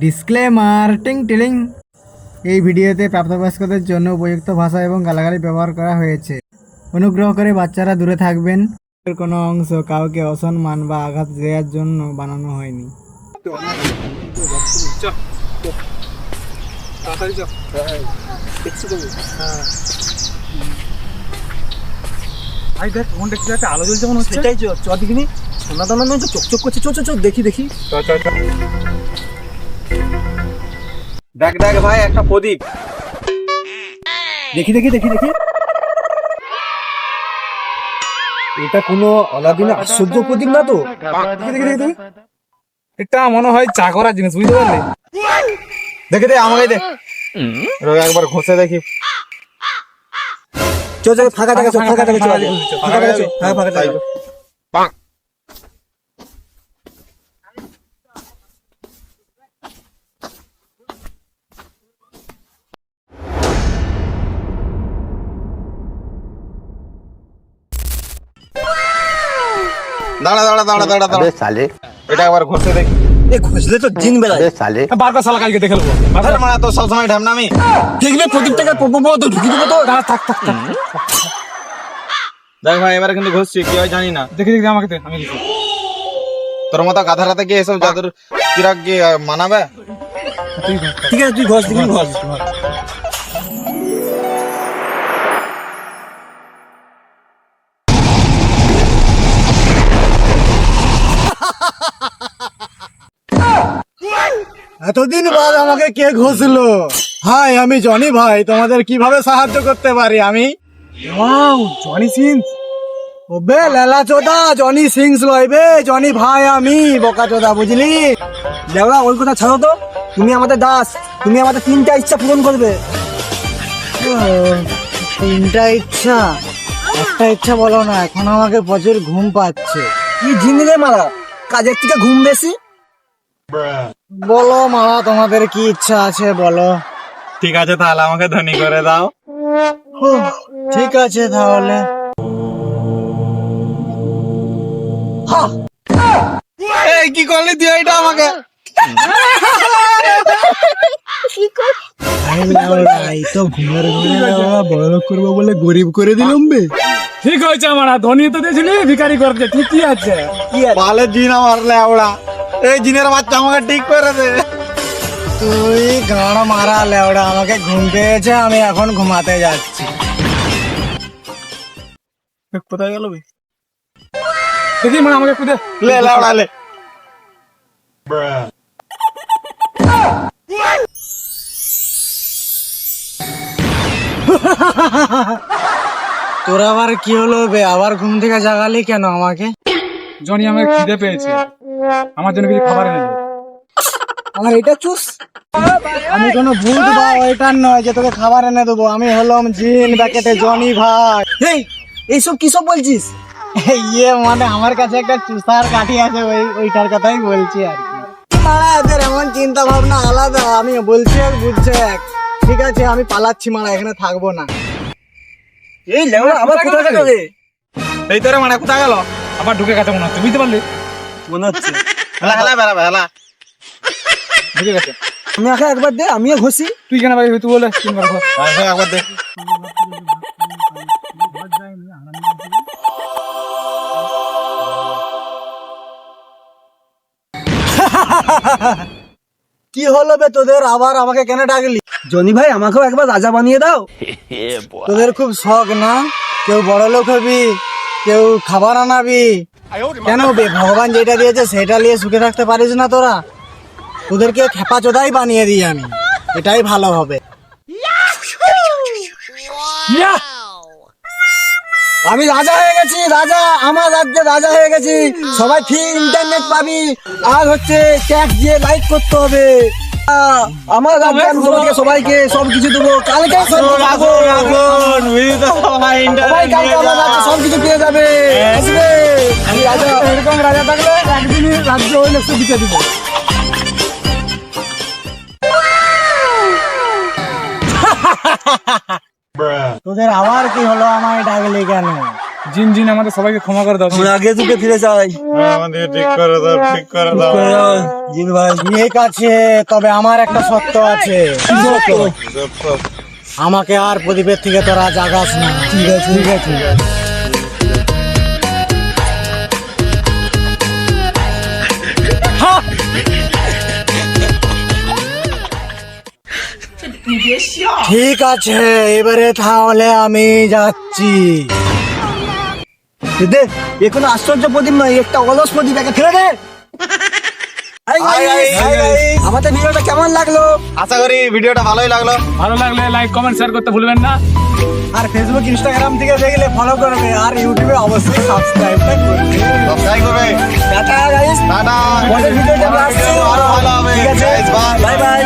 Disclaimer টিং টিলিং। এই ভিডিওতে প্রাপ্তবয়স্কদের জন্য উপযুক্ত ভাষা এবং গালাগালি ব্যবহার করা হয়েছে। অনুগ্রহ করে বাচ্চারা দূরে থাকবেন। এর কোনো অংশ কাউকে অসম্মান বা আঘাত দেওয়ার জন্য বানানো হয়নি। আলো জ্বলছে মনে হচ্ছে। সেটাই চ দেখিনি, সোনা দানা নয় তো চকচক করছে। চ দেখি দেখি। দেখ দেখ ভাই, একটা প্রদীপ। দেখি দেখি দেখি দেখি এটা কোনো অলাদিনের আশ্চর্য প্রদীপ না তো? দেখি দেখি দেখি দেখি। এটা মনে হয় চা করার জিনিস, বুঝতে পারলি? দেখে দে, আমাকে দে, একবার ঘষে দেখি। চল চল, ফাঁকা জায়গা চল, ফাঁকা জায়গা চল, ফাঁকা জায়গা চল, হ্যাঁ ফাঁকা জায়গা। দাঁড়া দাঁড়া দাঁড়া দাঁড়া দাঁড়া, साले এটা একবার ঘষে দেখি। এ ঘষলে তো জিন বেলায়। साले বারবার শালা কালকে দেখে নেবো। মানে তো সবসময় ঢামনা আমি দেখবে প্রদীপটাকে তো ঢুকি দেবো তো। থাক থাক থাক। দেখ ভাই, এবারে কিন্তু ঘষছি, কি হয় জানি না। দেখি দেখি আমাকে দে, আমি দেখি। তোর মতো গাধা রাতে কি এসব জাদুর চিরাগ কি মানাবে? ঠিক আছে, তুই ঘষ দেখি, ঘষ। এতদিন বাদ আমাকে কে ঘষলো? হাই, আমি জনি ভাই, তোমাদের কিভাবে সাহায্য করতে পারি আমি? Wow, Johnny sings. ওবে লেলা চোদা, জনি সিংস লয় বে, জনি ভাই আমি, বোকা চোদা, বুঝলি? লেওড়া ওই কথা ছাড়ো তো। তুমি আমাদের দাস, তুমি আমাদের 3টা ইচ্ছা পূরণ করবে। 3টা ইচ্ছা? একটা ইচ্ছা বলো না, এখন আমাকে প্রচুর ঘুম পাচ্ছে। কি জিনিস মারা, কাজের থেকে ঘুম বেশি? বলো মারা, তোমাদের কি ইচ্ছা আছে বলো। ঠিক আছে, তাহলে আমাকে ধনী করে দাও। ঠিক আছে তাহলে। এই কি করলি তুই এটা আমাকে? তো ঘুমের ঘরে বড় লোক করবো বলে গরিব করে দিলাম বে। ঠিক হয়েছে, আমার ধনী তো দিয়েছিলি, ভিখারি করছে, ঠিকই আছে। ভালো জিন আমার লেওড়া, এই জিনের বাচ্চা আমাকে ঠিক করে দে। তুই গাঁড় মারা লেওড়া, আমাকে ঘুম পেয়েছে, আমি এখন ঘুমাতে যাচ্ছি। কোথায় গেল বে? দেখি মানে আমাকে একটু দে। লে লেওড়া লে। তোর আবার কি হলো বে? আবার ঘুম থেকে জাগালি কেন আমাকে? জনি, আমার খিদে পেয়েছে, আমার জন্য কিছু খাবার এনে দে। আমার এটা চুস। আমি কোনো ভূত বা ওইটার নয় যে তোকে খাবার এনে দেবো। আমি হলাম জিন ব্যাকেটে জনি ভাই। এই এইসব কি সব বলছিস? ইয়ে মানে আমার কাছে একটা চুসার কাঠি আছে, ওইটার কথাই বলছি আর কি। মারা, এদের এমন চিন্তা ভাবনা আলাদা। আমি বলছি এক, বুঝছে এক। ঠিক আছে, আমি পালাচ্ছি মারা, এখানে থাকবো না। এই লেওড়া আবার কোথায় গেল রে? এই তোরে মানে কোথায় গেল? আবার ঢুকে গেছে মনে হচ্ছে, বুঝতে পারলি? মনে হচ্ছে হেলা হেলা বেড়াবে, হেলা ঢুকে গেছে। আমি একবার দে, আমিও ঘষি। তুই কেন ভাই, তুই বলে তিনবার ঘর একবার দে। কি হলো বে তোদের, আবার আমাকে কেন ডাকলি? জনি ভাই, আমাকেও একবার রাজা বানিয়ে দাও। তোদের খুব শখ না? কেউ বড় লোক হবি, কেউ খাবার আনাবি। কেন বে, ভগবান যেটা দিয়েছে সেটা নিয়ে সুখে থাকতে পারিস না তোরা? তোদেরকে খেপা চোদাই বানিয়ে দিই আমি, এটাই ভালো হবে। আমি রাজা হয়ে গেছি, রাজা, আমার রাজ্যে রাজা হয়ে গেছি। সবাই ফ্রি ইন্টারনেট পাবি, আর হচ্ছে ট্যাক্স দিয়ে লাইক করতে হবে। আমার রাজ্যে আমি তোমাকে সবাইকে সবকিছু দেবো। কালকে সবাই কালকে আমার রাজ্যে সবকিছু পেয়ে যাবে। আসবে, আমি রাজা। এরকম রাজা থাকলে একদিনই রাজ্য ওই লোককে দিতে দিব। তোদের আবার কি হলো, আমায় ডাকলি কেন? জিন জিন আমাদের সবাইকে ক্ষমা করে দাও। আগে যুগে ফিরে যাই। আমাদের ঠিক করে দাও, ঠিক করে দাও। জিন ভাই ঠিক আছে, তবে আমার একটা শর্ত আছে। আমাকে আর প্রদীপের থেকে তোরা জাগাস না। ঠিক আছে ঠিক আছে। ঠিক আছে, এবারে তাহলে আমি যাচ্ছি। দে, এ কোনো আশ্চর্য প্রদীপ নয়, একটা অলস প্রদীপ, একে ফেলে দে। Hi guys, আমাদের ভিডিওটা কেমন লাগলো? আশা করি ভিডিওটা ভালোই লাগলো। ভালো লাগলে লাইক কমেন্ট শেয়ার করতে ভুলবেন না। আর ফেসবুক ইনস্টাগ্রাম থেকে দেখলে ফলো করবে, আর ইউটিউবে অবশ্যই সাবস্ক্রাইবটা করবে। সাবস্ক্রাইব করবে। Tata guys, tata. পরের ভিডিওতে আমরা আসছি। আরো ভালো হবে। ঠিক আছে, Guys, bye. Bye bye.